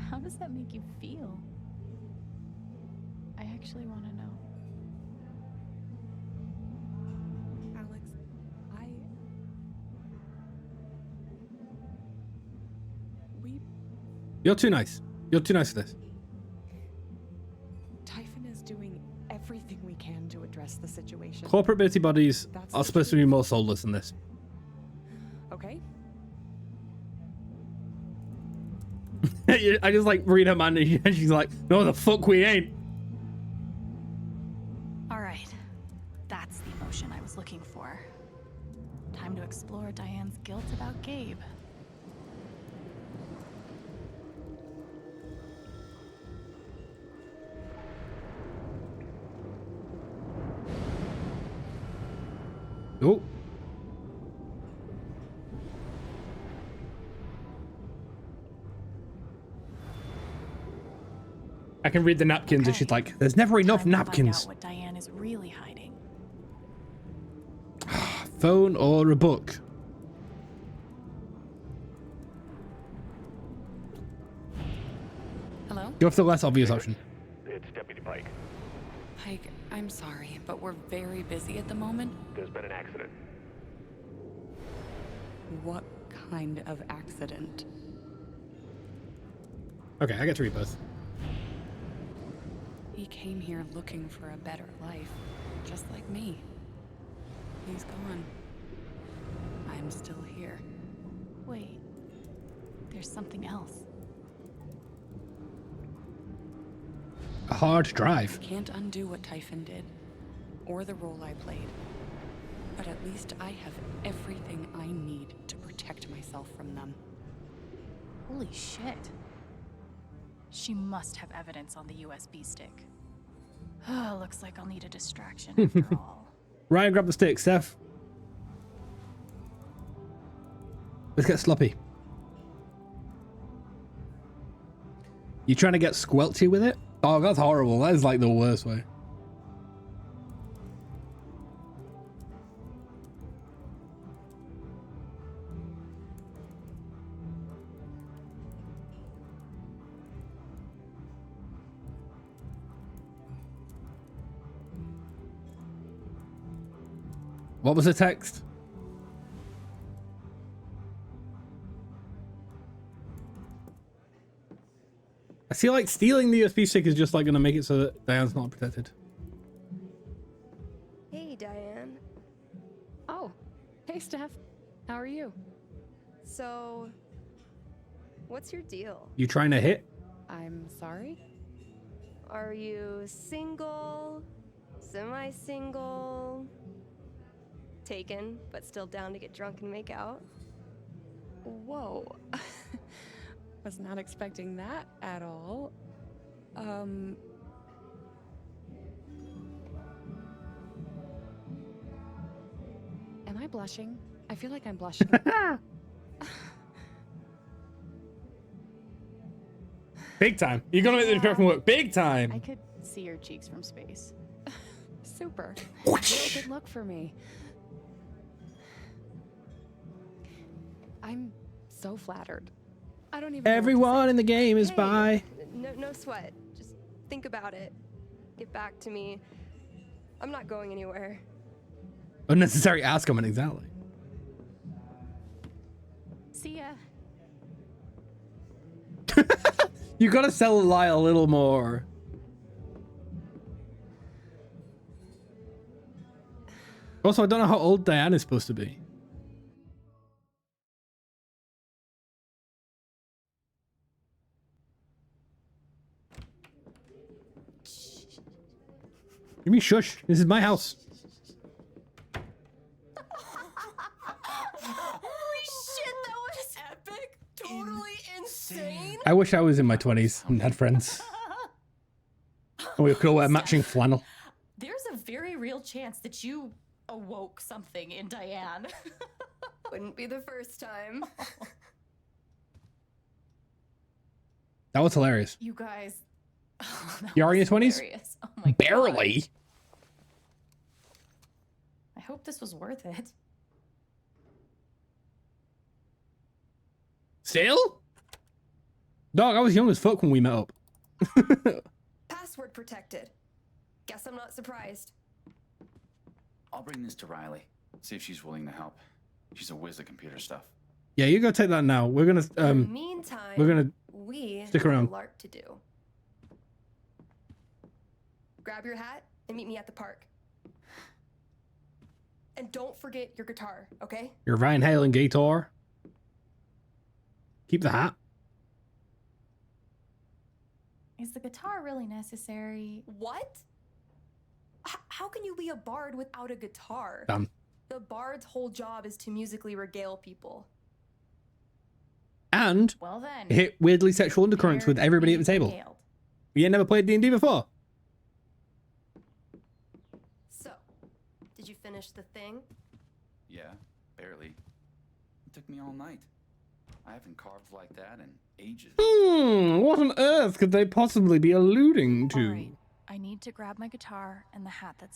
How does that make you feel? I actually want to know. Alex, You're too nice. You're too nice for this. Typhon is doing everything we can to address the situation. Corporate busy bodies That's are the supposed to be more soulless than this. Okay? I just like read her mind and she's like, no, the fuck we ain't. All right. That's the emotion I was looking for. Time to explore Diane's guilt about Gabe. Oh. I can read the napkins and she's like, there's never enough Time to find napkins. out what Diane is really hiding. Phone or a book? Hello? Go for the less obvious option. It's Deputy Pike. Pike, I'm sorry, but we're very busy at the moment. There's been an accident. What kind of accident? Okay, I get to read both. He came here looking for a better life, just like me. He's gone. I'm still here. Wait. There's something else. A hard drive. Can't undo what Typhon did, or the role I played. But at least I have everything I need to protect myself from them. Holy shit. She must have evidence on the USB stick. Looks like I'll need a distraction after all. Ryan, grab the stick. Steph. Let's get sloppy. You trying to get squelchy with it? Oh, that's horrible. That is like the worst way. What was the text? I feel like stealing the USB stick is just like going to make it so that Diane's not protected. Hey, Diane. Oh, hey, Steph. How are you? So, what's your deal? You trying to hit? I'm sorry? Are you single? Semi-single? Taken, but still down to get drunk and make out? Whoa. Was not expecting that at all. Am I blushing? I feel like I'm blushing. Big time. You're gonna make the distraction work. Big I time. could see your cheeks from space. Super. Real good luck for me. I'm so flattered. I don't even know what to Everyone in the game is bi. No sweat. Just think about it. Get back to me. I'm not going anywhere. Unnecessary ass comment, exactly. See ya. You gotta sell a lie a little more. Also, I don't know how old Diane is supposed to be. Give me shush. This is my house. Holy shit, that was epic! Totally insane! I wish I was in my 20s and had friends. And we could all wear matching flannel. There's a very real chance that you awoke something in Diane. Wouldn't be the first time. That was hilarious. You guys. Oh, that You are in your was 20s? hilarious. Oh my Barely. God. I hope this was worth it. Still? Dog, I was young as fuck when we met up. Password protected. Guess I'm not surprised. I'll bring this to Riley. See if she's willing to help. She's a whiz at computer stuff. Yeah, you go take that now. We're gonna In the meantime, we're gonna we stick have around. a lark to do. Grab your hat and meet me at the park. And don't forget your guitar, okay? Your Van Halen guitar. Keep the hat. Is the guitar really necessary? What? How can you be a bard without a guitar? Dumb. The bard's whole job is to musically regale people. And Well then. hit weirdly sexual undercurrents with everybody at the table. regaled. You ain't never played D&D before. So, did you finish the thing? Yeah, barely. It took me all night. I haven't carved like that in ages. What on earth could they possibly be alluding to? All right. I need to grab my guitar and the hat that's